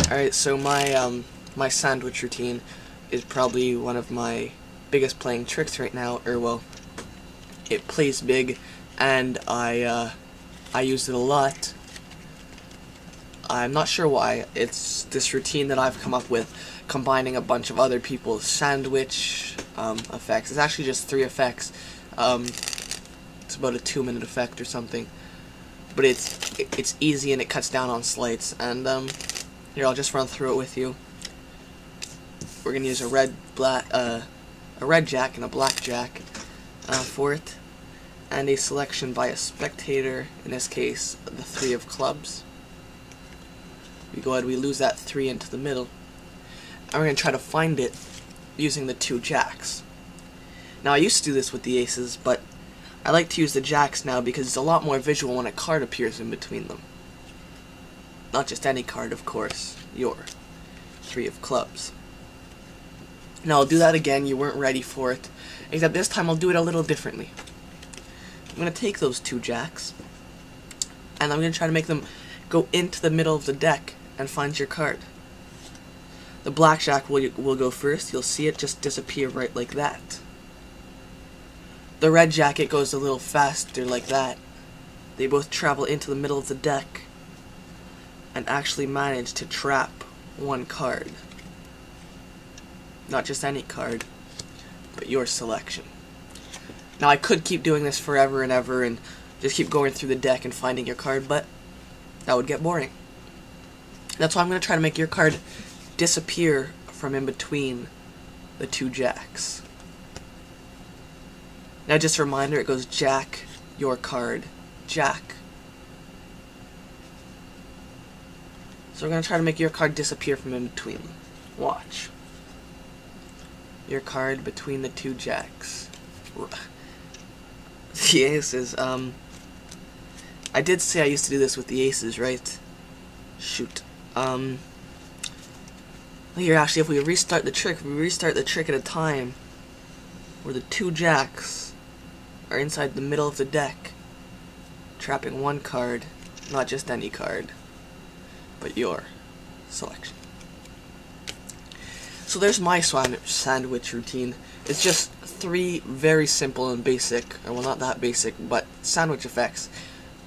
Alright, so my sandwich routine is probably one of my biggest playing tricks right now, or well, it plays big, and I use it a lot. I'm not sure why. It's this routine that I've come up with, combining a bunch of other people's sandwich effects. It's actually just 3 effects. It's about a 2-minute effect or something, but it's easy and it cuts down on slights. And here, I'll just run through it with you. We're gonna use a red jack and a black jack for it, and a selection by a spectator. In this case, the 3 of clubs. We go ahead, we lose that 3 into the middle, and we're gonna try to find it using the 2 jacks. Now, I used to do this with the aces, but I like to use the jacks now because it's a lot more visual when a card appears in between them. Not just any card, of course, your 3 of clubs. Now, I'll do that again. You weren't ready for it, except this time I'll do it a little differently. I'm going to take those 2 jacks, and I'm going to try to make them go into the middle of the deck and find your card. The black jack will go first. You'll see it just disappear right like that. The red jack, it goes a little faster like that. They both travel into the middle of the deck and actually manage to trap 1 card. Not just any card, but your selection. Now, I could keep doing this forever and ever and just keep going through the deck and finding your card, but that would get boring. That's why I'm going to try to make your card disappear from in between the 2 jacks. Now, just a reminder, it goes jack, your card, jack. So we're going to try to make your card disappear from in between them. Watch. Your card between the 2 jacks. The aces, I did say I used to do this with the aces, right? Shoot. Here, actually, if we restart the trick, at a time where the 2 jacks are inside the middle of the deck, trapping 1 card, not just any card, but your selection. So there's my sandwich routine. It's just 3 very simple and basic, or well, not that basic, but sandwich effects.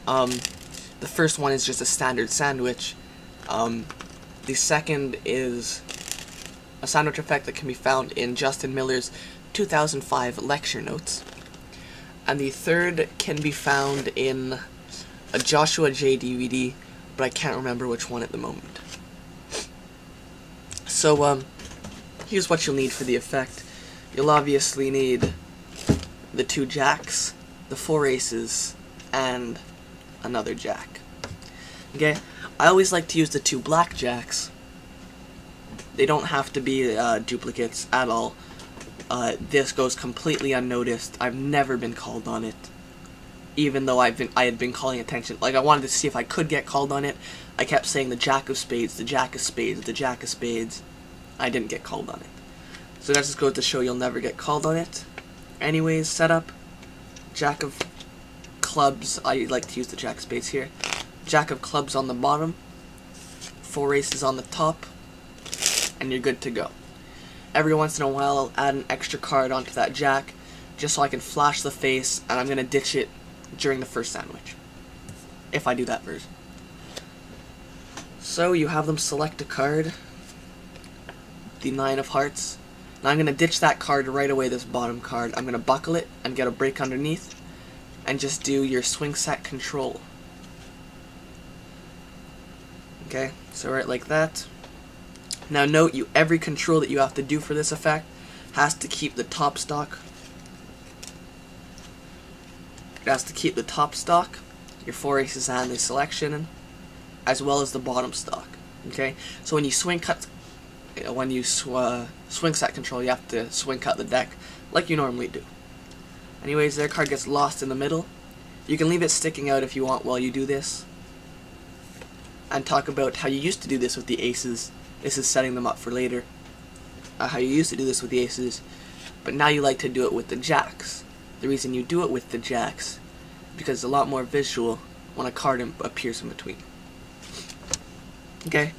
The first one is just a standard sandwich. The second is a sandwich effect that can be found in Justin Miller's 2005 lecture notes. And the third can be found in a Joshua J DVD, but I can't remember which one at the moment. So, here's what you'll need for the effect. You'll obviously need the 2 jacks, the 4 aces, and another jack. Okay? I always like to use the 2 black jacks. They don't have to be duplicates at all. This goes completely unnoticed. I've never been called on it, even though I had been calling attention. Like, I wanted to see if I could get called on it. I kept saying the jack of spades, the jack of spades, the jack of spades. I didn't get called on it. So that just goes to show you'll never get called on it. Anyways, setup. Jack of clubs. I like to use the jack of spades here. Jack of clubs on the bottom. 4 aces on the top. And you're good to go. Every once in a while, I'll add an extra card onto that jack, just so I can flash the face, and I'm going to ditch it during the first sandwich, if I do that version. So, you have them select a card, the 9 of hearts. Now I'm going to ditch that card right away, this bottom card. I'm going to buckle it and get a break underneath, and just do your swing set control. Okay, so right like that. Now note, every control that you have to do for this effect has to keep the top stock. It has to keep the top stock, your 4 aces and the selection, as well as the bottom stock. Okay, so when you swing set control, you have to swing cut the deck like you normally do. Anyways, their card gets lost in the middle. You can leave it sticking out if you want while you do this, and talk about how you used to do this with the aces. This is setting them up for later. How you used to do this with the aces, but now you like to do it with the jacks. The reason you do it with the jacks, because it's a lot more visual when a card appears in between. Okay,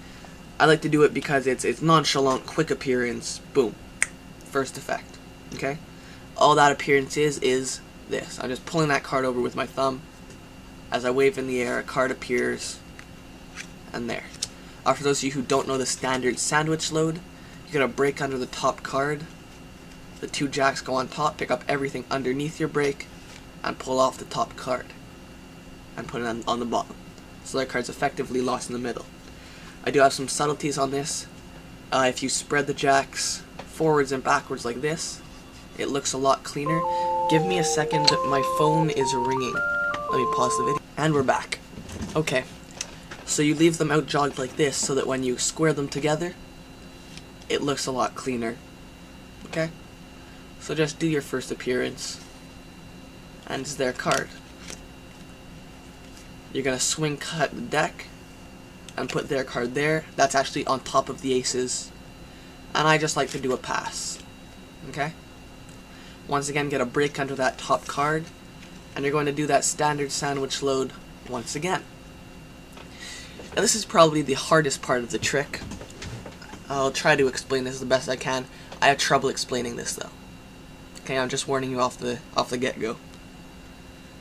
I like to do it because it's nonchalant, quick appearance, boom, first effect, okay? All that appearance is this. I'm just pulling that card over with my thumb. As I wave in the air, a card appears, and there. For those of you who don't know the standard sandwich load, you're going to break under the top card. The 2 jacks go on top, pick up everything underneath your break, and pull off the top card. And put it on the bottom. So that card's effectively lost in the middle. I do have some subtleties on this. If you spread the jacks forwards and backwards like this, it looks a lot cleaner. Give me a second, my phone is ringing. Let me pause the video. And we're back. Okay. So you leave them out jogged like this so that when you square them together, it looks a lot cleaner. Okay? So just do your first appearance. And it's their card. You're going to swing cut the deck and put their card there. That's actually on top of the aces. And I just like to do a pass. Okay? Once again, get a break under that top card. And you're going to do that standard sandwich load once again. Now this is probably the hardest part of the trick. I'll try to explain this the best I can. I have trouble explaining this though. Okay, I'm just warning you off the get-go.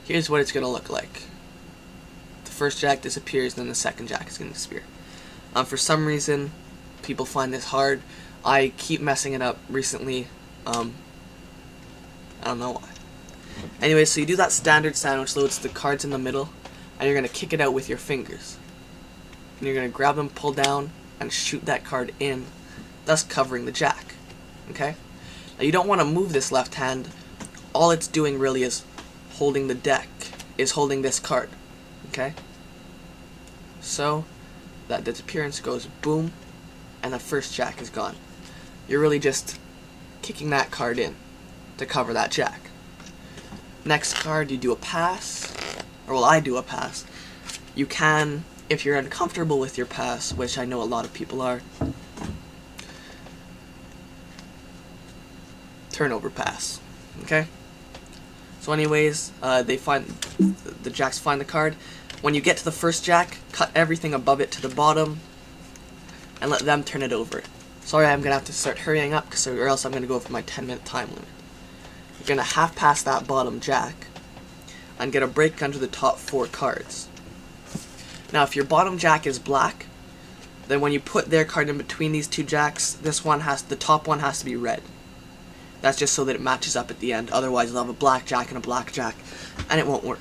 Here's what it's going to look like. The first jack disappears, then the second jack is going to disappear. For some reason, people find this hard. I keep messing it up recently. I don't know why. Anyway, so you do that standard sandwich load, the cards in the middle, and you're going to kick it out with your fingers. And you're going to grab them, pull down, and shoot that card in, thus covering the jack. Okay? Now you don't want to move this left hand. All it's doing really is holding the deck, is holding this card. Okay? So, that disappearance goes boom, and the first jack is gone. You're really just kicking that card in to cover that jack. Next card, you do a pass, or well, I do a pass. You can, if you're uncomfortable with your pass, which I know a lot of people are, turnover pass. Okay? So anyways, the jacks find the card. When you get to the first jack, cut everything above it to the bottom, and let them turn it over. Sorry, I'm going to have to start hurrying up, or else I'm going to go over my 10-minute time limit. You're going to half pass that bottom jack, and get a break under the top 4 cards. Now, if your bottom jack is black, then when you put their card in between these 2 jacks, the top one has to be red. That's just so that it matches up at the end. Otherwise, you'll have a black jack and a black jack, and it won't work.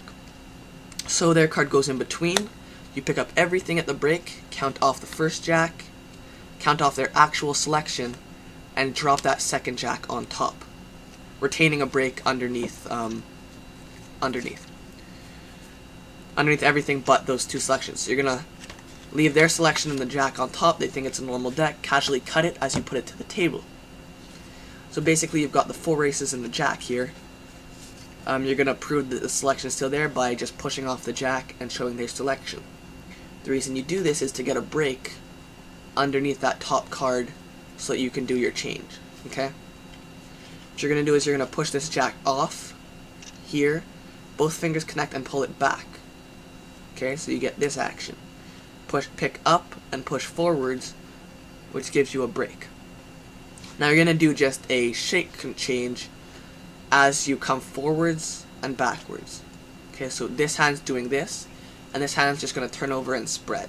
So their card goes in between. You pick up everything at the break, count off the first jack, count off their actual selection, and drop that second jack on top, retaining a break underneath everything but those 2 selections. So you're gonna leave their selection and the jack on top. They think it's a normal deck. Casually cut it as you put it to the table. So basically, you've got the 4 aces and the jack here. You're gonna prove that the selection is still there by just pushing off the jack and showing their selection. The reason you do this is to get a break underneath that top card so that you can do your change. Okay? What you're going to do is you're going to push this jack off here, both fingers connect and pull it back. Okay, so you get this action. Pick up and push forwards, which gives you a break. Now you're going to do just a shake change as you come forwards and backwards. Okay, so this hand's doing this, and this hand's just going to turn over and spread.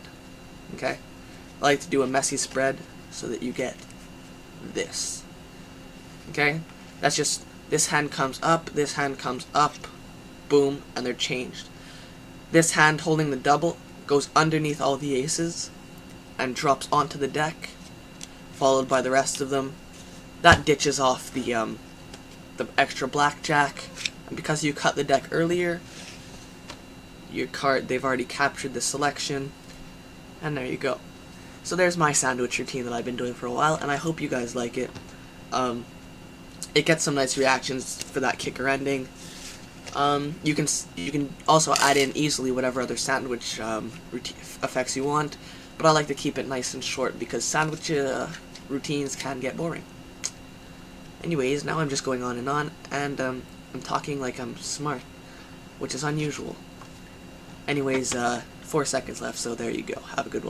Okay? I like to do a messy spread so that you get this. Okay? That's just, this hand comes up, boom, and they're changed. This hand holding the double goes underneath all the aces and drops onto the deck, followed by the rest of them. That ditches off the extra blackjack, and because you cut the deck earlier, they've already captured the selection, and there you go. So there's my sandwich routine that I've been doing for a while, and I hope you guys like it. It gets some nice reactions for that kicker ending. You can also add in easily whatever other sandwich effects you want, but I like to keep it nice and short because sandwich routines can get boring. Anyways, now I'm just going on, and I'm talking like I'm smart, which is unusual. Anyways, 4 seconds left, so there you go. Have a good one.